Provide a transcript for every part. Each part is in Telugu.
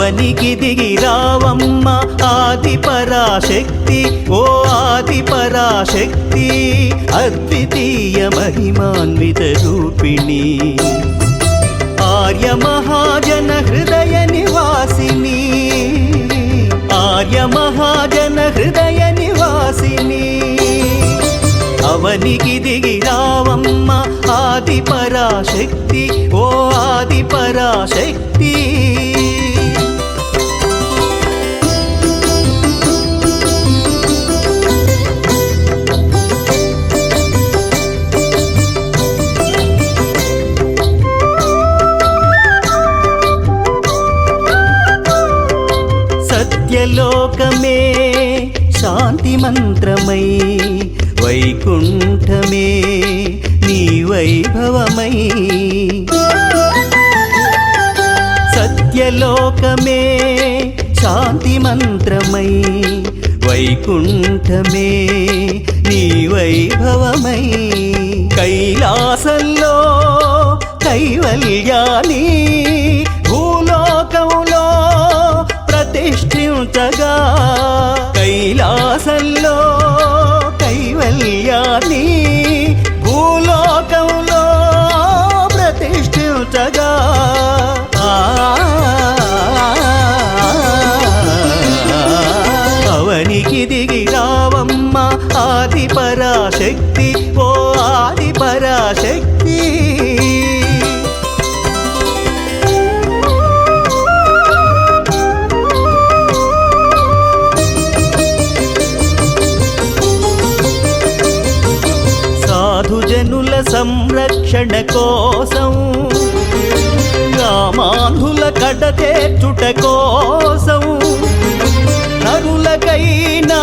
అవనికి దిగి రావమ్మ ఆది పరాశక్తి, ఓ ఆది పరాశక్తి, అద్వితీయ మహిమాన్విత రూపిణి, ఆర్య మహాజన హృదయ నివాసిని, ఆర్య మహాజన హృదయ నివాసిని. అవనికి దిగి రావమ్మ ఆది పరాశక్తి, ఓ ఆది పరాశక్తి. సత్యలోకమే శాంతి మంత్రమై, వైకుంఠమే నీ వైభవమై, సత్యలోకమే శాంతి మంత్రమై, వైకుంఠమే నీ వైభవమై, కైలాసంలో కైవల్యాని భూలోకంలో ప్రతిష్ఠించగా, కైలాసంలో కైవల్యాన్ని భూలోకంలో ప్రతిష్ఠించగా, అవనికి దిగి రావమ్మ ఆది పరాశక్తి, ఓ ఆది పరాశక్తి. సాధుజనుల సంరక్షణ కోసం, గ్రామాంధుల కడతేర్చుట కోసం, నరులకైనా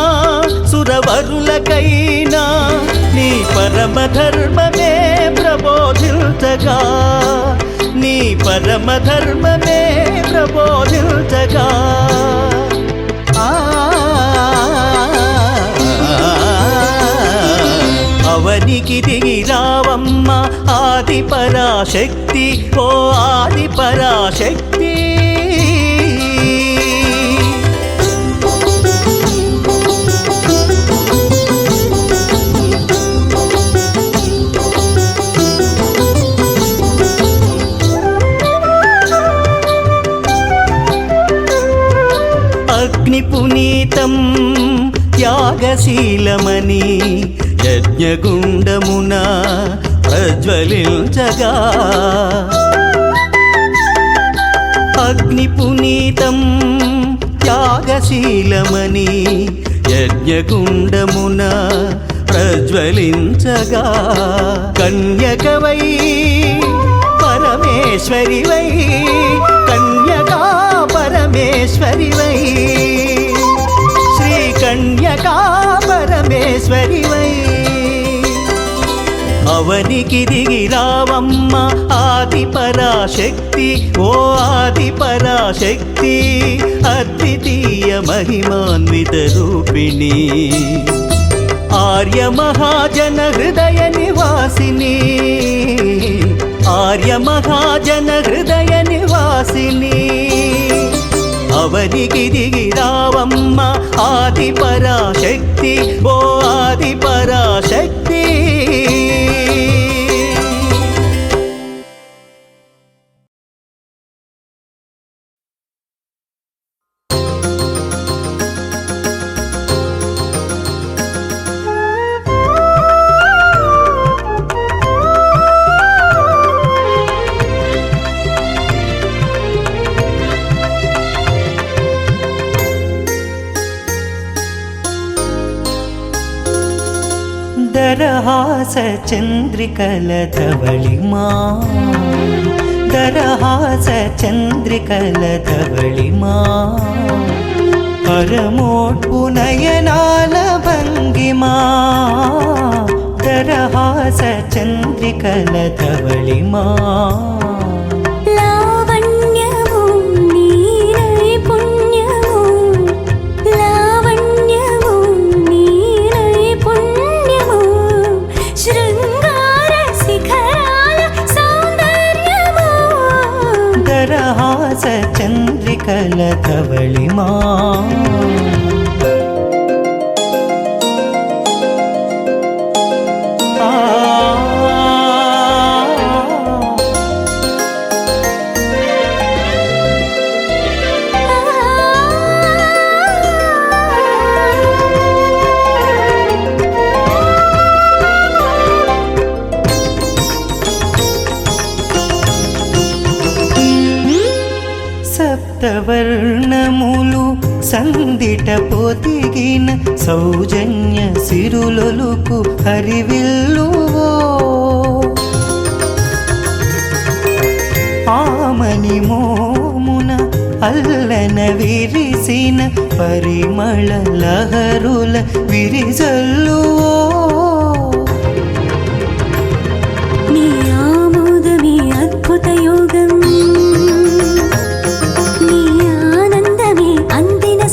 సురవరులకైనా నీ పరమ ధర్మమే ప్రబోధించగా, నీ పరమ ధర్మమే ప్రబోధించగా, అవనికి దిగి రావమ్మ ఆది పరాశక్తి, ఓ ఆది పరాశక్తి. అగ్ని పునీతం త్యాగశీలమని యజ్ఞగుండమున ప్రజ్వలించగా, అగ్ని పునీతం త్యాగశీలమని యజ్ఞగుండమున ప్రజ్వలించగా, కన్యకవై పరమేశ్వరివై, కన్యకా పరమేశ్వరివై, శ్రీ కన్యకా పరమేశ్వరివై. అవనికి దిగి రావమ్మ ఆది పరాశక్తి, ఓ ఆది పరాశక్తి, అద్వితీయ మహిమాన్విత రూపిణి, ఆర్య మహాజన హృదయ నివాసిని, ఆర్య మహాజన హృదయ నివాసిని. అవనికి దిగి రావమ్మ ఆది పరాశక్తి, ఓ ఆది పరాశక్తి. దరహాస చంద్రికల ధవళిమా, దరహాస చంద్రికల ధవళిమా, పరమోట్పు నయనాల భంగిమా, దరహాస చంద్రికల ధవళిమా. చంద్రికల ಧವಳಿಮಾ సప్తవర్ణములు సందిట పొదిగిన సౌజన్య సిరులొలుకు హరివిల్లువో ఆమని మోమున అల్లన విరిసిన పరిమళ లహరుల విరిజల్లువో నీ ఆమోదమే అద్భుత యోగం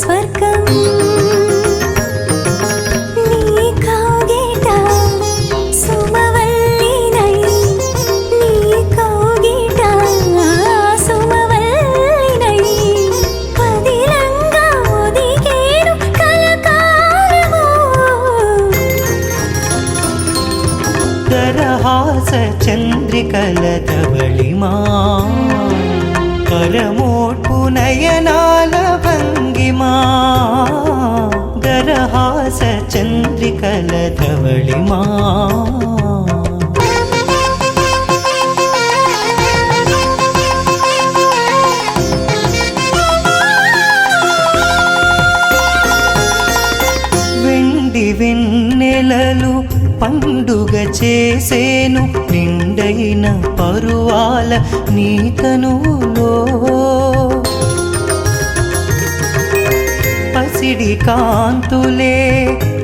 స్వర్గం నీ కౌగిట సుమవల్లినై నీ కౌగిట సుమవల్లినై పదిలంగా ఒదిగేను కలకాలము దరహాస చంద్రికల ధవళిమా పరమోట్పు నయనాల భంగిమా దరహాస చంద్రికల ధవళిమా వెండి వెన్నెలలు పండుగ చేసేను నిండైన పరువాల నీ తనువులో పసిడి కాంతులే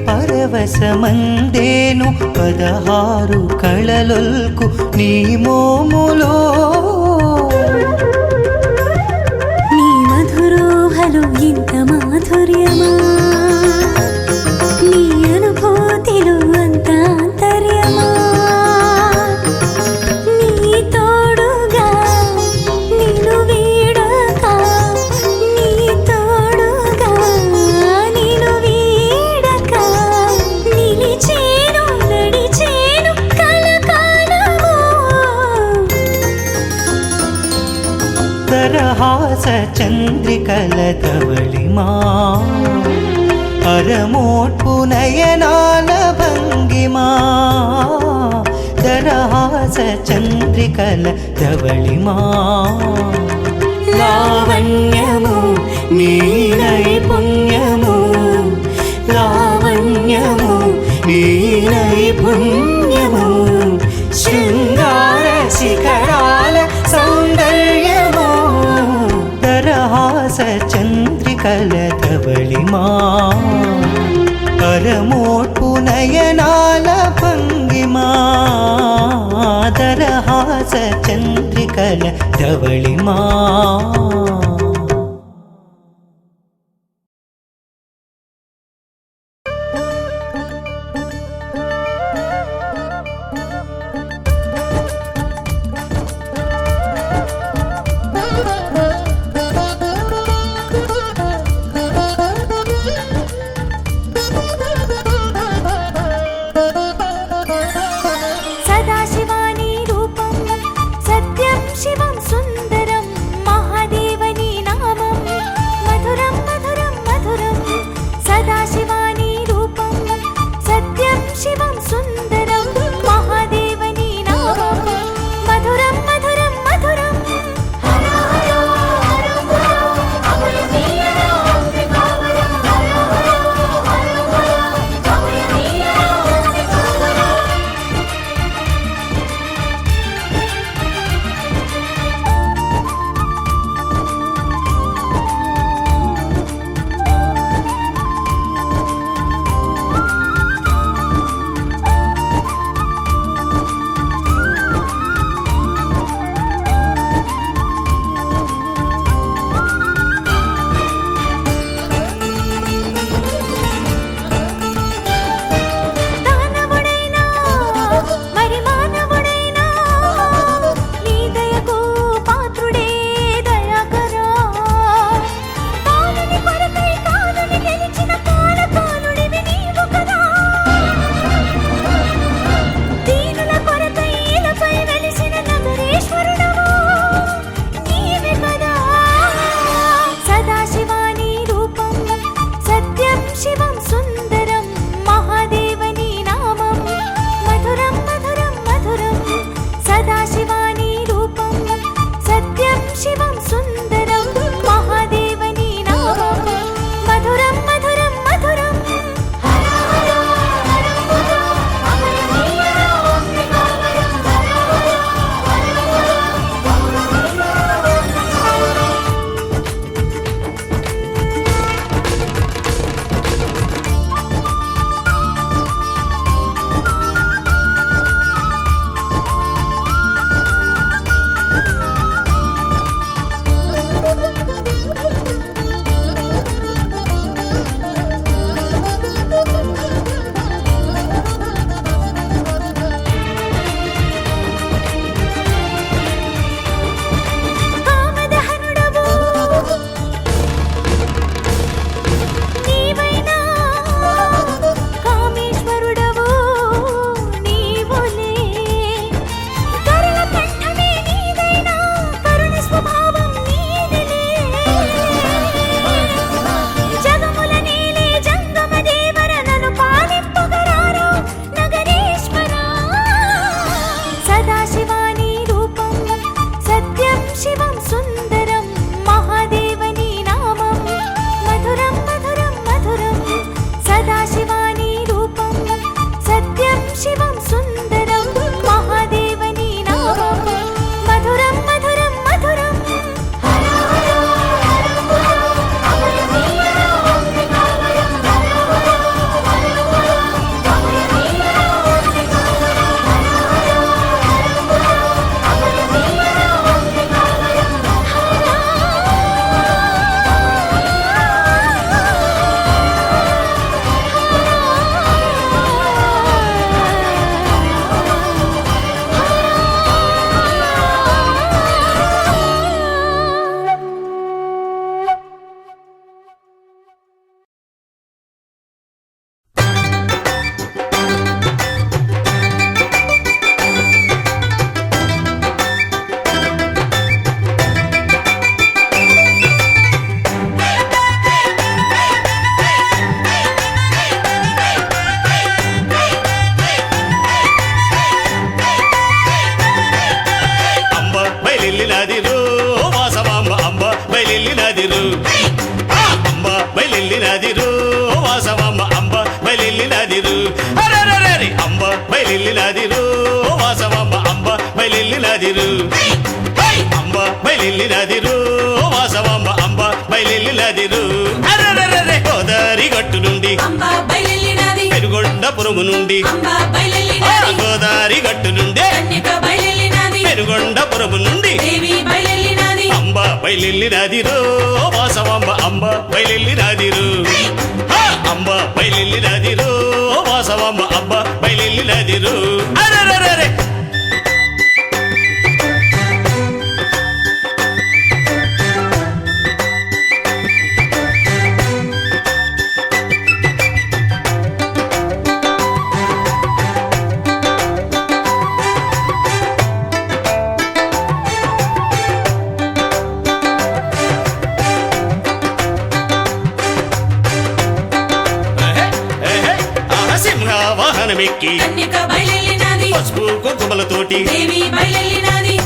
పరవశమందేను 16 కళలొల్కు నీ మోములో నీ మధురోహలు ఇంత మాధుర్యమా నీ అనుభూతిలో అంత ఆంతర్యమా నీ తోడుగా నిన్ను వీడక నీ తోడుగా నిన్ను వీడక నిలిచేను నడిచేను కలకాలము దరహాస చంద్రికల ధవళిమా పరమోట్పు నయనాల భంగిమా దరహాస చంద్రికల ధవళిమా లావణ్యము నీ నైపుణ్యము లావణ్యము నీ నైపుణ్యము శృంగార శిఖరాల సౌందర్యము దరహాస చంద్రికల ధవళిమా పరమోట్పు నయనాల భంగిమా దరహాస చంద్రికల ధవళిమా సదాశివాని రూపం సత్యం శివం సుందరం మహాదేవని బయలిల్లినదిరు వాసవాంబ అంబ బయలిల్లినదిరు అంబ బయలిల్లినదిరు వాసవాంబ అంబ బయలిల్లినదిరు అరెరెరెరె గోదారి గట్టు నుండి అంబా బయలెల్లినది పెనుగొండపురము నుండి అంబా బయలెల్లినది గోదారి గట్టు నుండి కన్యక బయలెల్లినది పెనుగొండపురము నుండి దేవి బయలెల్లినది అంబ బయలిల్లినదిరు వాసవాంబ అంబ బయలిల్లినదిరు అంబ బయలిల్లినదిరు వాసవాంబ అంబ బయలిల్లినదిరు అరెరెరెరె సింహవాహనమెక్కి కన్యక బయలెల్లినది పసుపు కుంకుమలతోటి దేవి బయలెల్లినది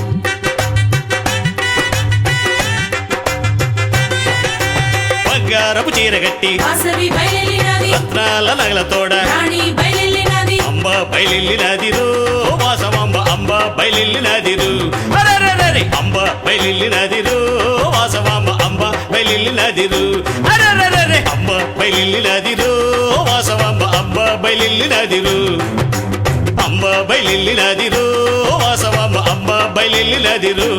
బంగారపు చీరగట్టి వాసవి బయలెల్లినది రత్నాల నగలతోడ రాణి బయలెల్లినది అంబ బయలిల్లినదిరు వాసవాంబ అంబ బయలిల్లినదిరు అరెరెరెరె అంబ బయలిల్లినదిరు వాసవాంబ అంబ బయలిల్లినదిరు అరెరెరెరె అంబ బయలిల్లినదిరు వాసవాంబ అంబ బయలిల్లినదిరు అంబ బయలిల్లినదిరు వాసవాంబ అంబ బయలిల్లినదిరు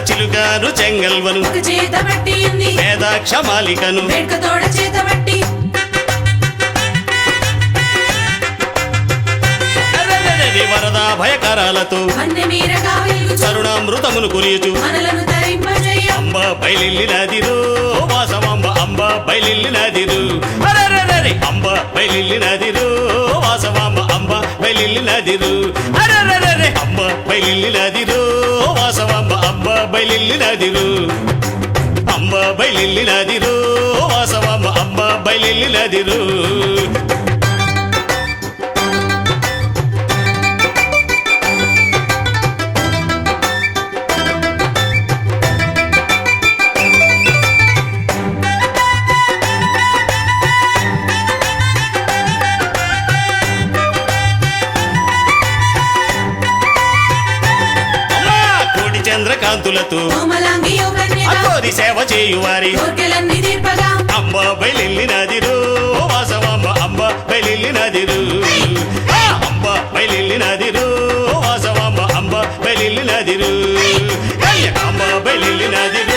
చిలుకాను చెంగల్వను ఒక చేత పట్టి ఉంది వేదాక్ష మాలికను వేడుక తోడ చేత పట్టి అరెరెరెరె వరదా భయకరాలతో అన్ని మీరగా వెలుగుచు కరుణామృతమును కురియుచు మనలను ధరింపజేయ అంబ బయలిల్లినదిరు వాసవాంబ అంబ బయలిల్లినదిరు అరెరెరెరె అంబ బయలిల్లినదిరు వాసవాంబ అంబ బయలిల్లినదిరు అరెరెరెరె అంబ బయలిల్లినదిరు వాసవాంబ అంబ బయలిల్లినదిరు అంబ బయలిల్లినదిరు వాసవాంబ అంబ బయలిల్లినదిరు చంద్రకాంతులతో కోమలాంగి ఓ కన్యక అకోరి సేవ చేయువారి కోర్కెలన్నీ తీర్పగా అంబ బయలిల్లినదిరు వాసవాంబ అంబ బయలిల్లినదిరు అంబ బయలిల్లినదిరు వాసవాంబ అంబ బయలిల్లినదిరు కన్యకాంబ బయలిల్లినదిరు